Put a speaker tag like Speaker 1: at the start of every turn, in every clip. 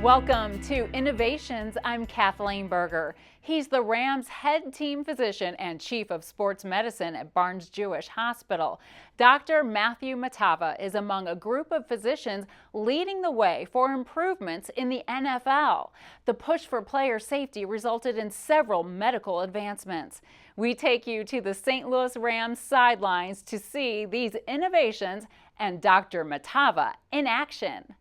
Speaker 1: Welcome to Innovations. I'm Kathleen Berger. He's the Rams head team physician and chief of sports medicine at Barnes-Jewish Hospital. Dr. Matthew Matava is among a group of physicians leading the way for improvements in the NFL. The push for player safety resulted in several medical advancements. We take you to the St. Louis Rams sidelines to see these innovations and Dr. Matava in action.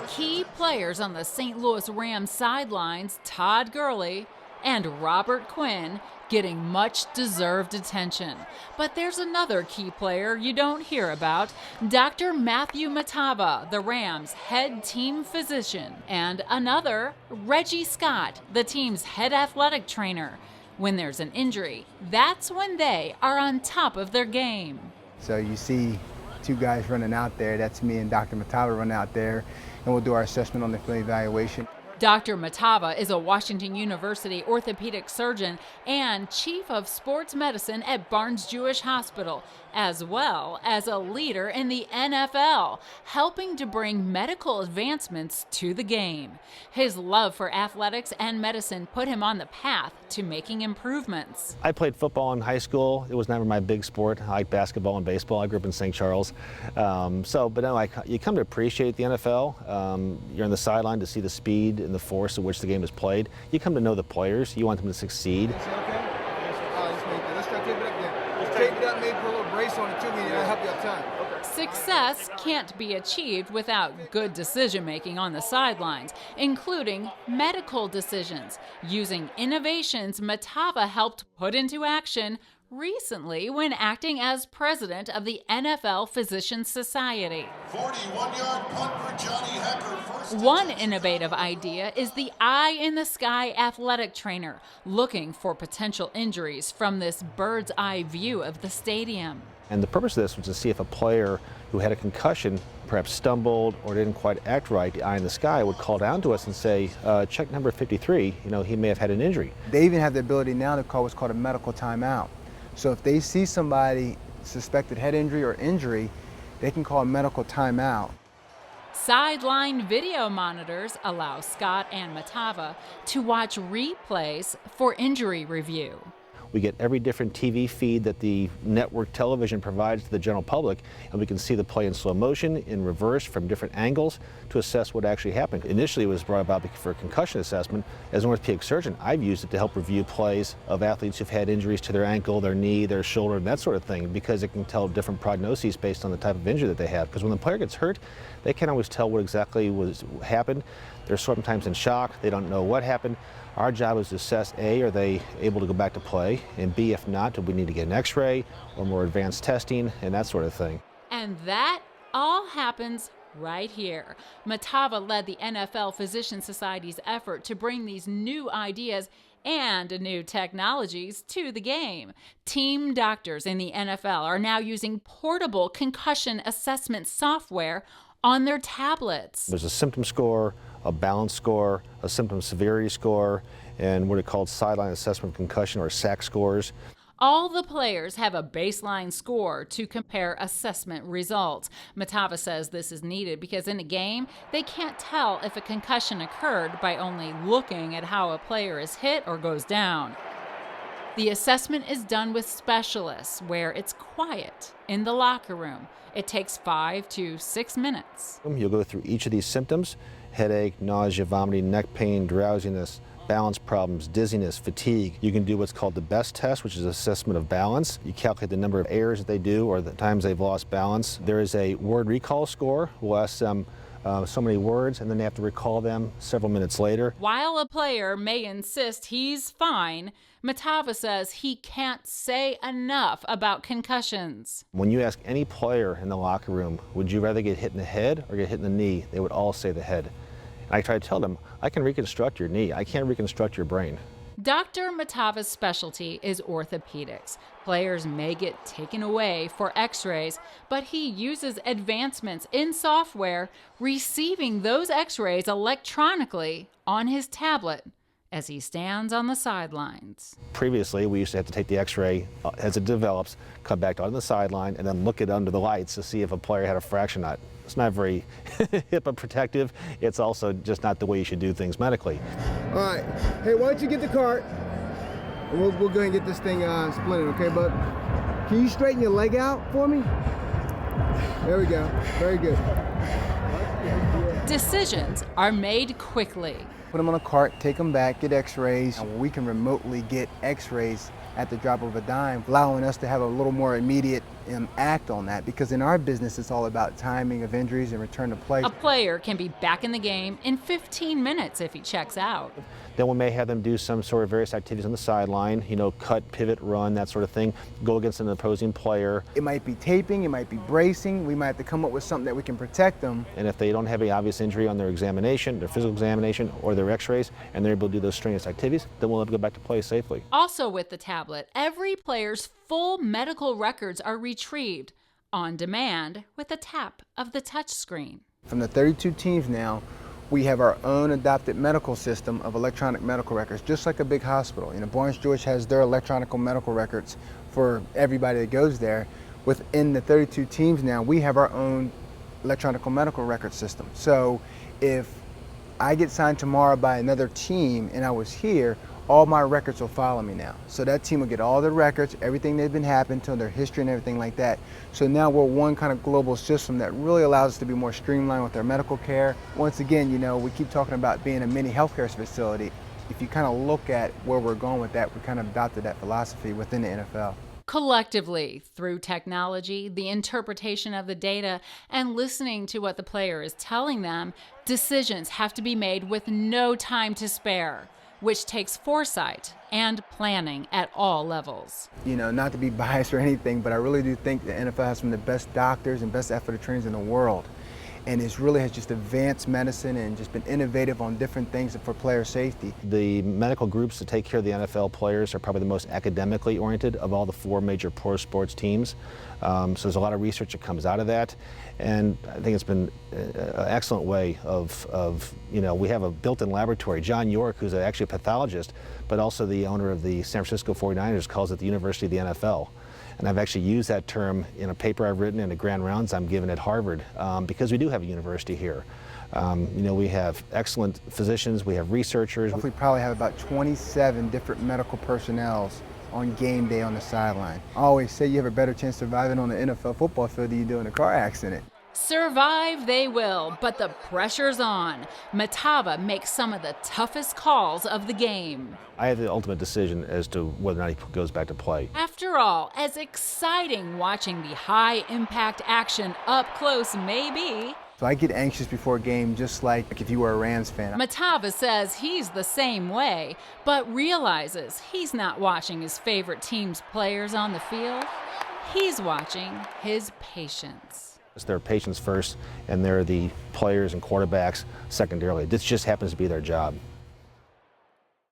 Speaker 1: Key players on the St. Louis Rams sidelines, Todd Gurley and Robert Quinn, getting much deserved attention. But there's another key player you don't hear about, Dr. Matthew Matava, the Rams head team physician, and another, Reggie Scott, the team's head athletic trainer. When there's an injury, that's when they are on top of their game.
Speaker 2: So you see two guys running out there, that's me and Dr. Matava running out there, and we'll do our assessment on the field evaluation.
Speaker 1: Dr. Matava is a Washington University orthopedic surgeon and chief of sports medicine at Barnes-Jewish Hospital, as well as a leader in the NFL, helping to bring medical advancements to the game. His love for athletics and medicine put him on the path to making improvements.
Speaker 3: I played football in high school. It was never my big sport. I like basketball and baseball. I grew up in St. Charles. But no, you come to appreciate the NFL. You're on the sideline to see the speed and the force at which the game is played. You come to know the players. You want them to succeed.
Speaker 2: Let's try to tape it up there. Just tape it up, maybe put a little brace on it too, and it'll help you up time.
Speaker 1: Success can't be achieved without good decision-making on the sidelines, including medical decisions. Using innovations Matava helped put into action recently when acting as president of the NFL Physicians Society.
Speaker 4: 41-yard punt for Johnny Hacker.
Speaker 1: One innovative idea is the eye-in-the-sky athletic trainer, looking for potential injuries from this bird's-eye view of the stadium.
Speaker 3: And the purpose of this was to see if a player who had a concussion perhaps stumbled or didn't quite act right, the eye in the sky would call down to us and say, check number 53, he may have had an injury.
Speaker 2: They even have the ability now to call what's called a medical timeout. So if they see somebody suspected head injury or injury, they can call a medical timeout.
Speaker 1: Sideline video monitors allow Scott and Matava to watch replays for injury review.
Speaker 3: We get every different TV feed that the network television provides to the general public, and we can see the play in slow motion, in reverse, from different angles to assess what actually happened. Initially, it was brought about for a concussion assessment. As an orthopedic surgeon, I've used it to help review plays of athletes who've had injuries to their ankle, their knee, their shoulder, and that sort of thing, because it can tell different prognoses based on the type of injury that they have. Because when the player gets hurt, they can't always tell what exactly happened. They're sometimes in shock. They don't know what happened. Our job is to assess, A, are they able to go back to play, and B, if not, do we need to get an x-ray or more advanced testing and that sort of thing.
Speaker 1: And that all happens right here. Matava led the NFL Physicians Society's effort to bring these new ideas and new technologies to the game. Team doctors in the NFL are now using portable concussion assessment software on their tablets.
Speaker 3: There's a symptom score, a balance score, a symptom severity score, and what are called Sideline Assessment concussion, or SAC scores.
Speaker 1: All the players have a baseline score to compare assessment results. Matava says this is needed because in a game, they can't tell if a concussion occurred by only looking at how a player is hit or goes down. The assessment is done with specialists where it's quiet in the locker room. It takes 5 to 6 minutes.
Speaker 3: You'll go through each of these symptoms: headache, nausea, vomiting, neck pain, drowsiness, balance problems, dizziness, fatigue. You can do what's called the BEST test, which is assessment of balance. You calculate the number of errors that they do or the times they've lost balance. There is a word recall score. We'll ask them so many words, and then they have to recall them several minutes later.
Speaker 1: While a player may insist he's fine, Matava says he can't say enough about concussions.
Speaker 3: When you ask any player in the locker room, would you rather get hit in the head or get hit in the knee, they would all say the head. And I try to tell them, I can reconstruct your knee. I can't reconstruct your brain.
Speaker 1: Dr. Matava's specialty is orthopedics. Players may get taken away for x-rays, but he uses advancements in software, receiving those x-rays electronically on his tablet as he stands on the sidelines.
Speaker 3: Previously, we used to have to take the x-ray as it develops, come back on the sideline, and then look it under the lights to see if a player had a fracture or not. It's not very HIPAA protective. It's also just not the way you should do things medically.
Speaker 2: All right. Hey, why don't you get the cart? And we'll go ahead and get this thing splinted, okay, bud? Can you straighten your leg out for me? There we go. Very good.
Speaker 1: Decisions are made quickly.
Speaker 2: Put them on a cart, take them back, get x-rays, and we can remotely get x-rays at the drop of a dime, allowing us to have a little more immediate act on that, because in our business it's all about timing of injuries and return to play.
Speaker 1: A player can be back in the game in 15 minutes if he checks out.
Speaker 3: Then we may have them do some sort of various activities on the sideline, you know, cut, pivot, run, that sort of thing, go against an opposing player.
Speaker 2: It might be taping, it might be bracing, we might have to come up with something that we can protect them.
Speaker 3: And if they don't have any obvious injury on their examination, their physical examination, or their x-rays, and they're able to do those strenuous activities, then we'll let them go back to play safely.
Speaker 1: Also with the tablet, every player's full medical records are retrieved on demand with a tap of the touch screen.
Speaker 2: From the 32 teams now, we have our own adopted medical system of electronic medical records, just like a big hospital. You know, Barnes-Jewish has their electronic medical records for everybody that goes there. Within the 32 teams now, we have our own electronic medical record system. So if I get signed tomorrow by another team and I was here, all my records will follow me now. So that team will get all their records, everything that's been happening to their history and everything like that. So now we're one kind of global system that really allows us to be more streamlined with our medical care. Once again, you know, we keep talking about being a mini healthcare facility. If you kind of look at where we're going with that, we kind of adopted that philosophy within the NFL.
Speaker 1: Collectively, through technology, the interpretation of the data, and listening to what the player is telling them, decisions have to be made with no time to spare, which takes foresight and planning at all levels.
Speaker 2: You know, not to be biased or anything, but I really do think the NFL has some of the best doctors and best athletic trainers in the world. And it really has just advanced medicine and just been innovative on different things for player safety.
Speaker 3: The medical groups that take care of the NFL players are probably the most academically oriented of all the 4 major pro sports teams. So there's a lot of research that comes out of that. And I think it's been an excellent way of, you know, we have a built-in laboratory. John York, who's actually a pathologist, but also the owner of the San Francisco 49ers, calls it the University of the NFL. And I've actually used that term in a paper I've written and a grand rounds I'm giving at Harvard, because we do have a university here. You know, we have excellent physicians, we have researchers.
Speaker 2: We probably have about 27 different medical personnels on game day on the sideline. I always say you have a better chance surviving on the NFL football field than you do in a car accident.
Speaker 1: Survive they will, but the pressure's on. Matava makes some of the toughest calls of the game.
Speaker 3: I have the ultimate decision as to whether or not he goes back to play.
Speaker 1: After all, as exciting watching the high-impact action up close may be,
Speaker 2: So I get anxious before a game just like if you were a Rams fan.
Speaker 1: Matava says he's the same way, but realizes he's not watching his favorite team's players on the field. He's watching his patients.
Speaker 3: They're patients first, and they're the players and quarterbacks secondarily. This just happens to be their job.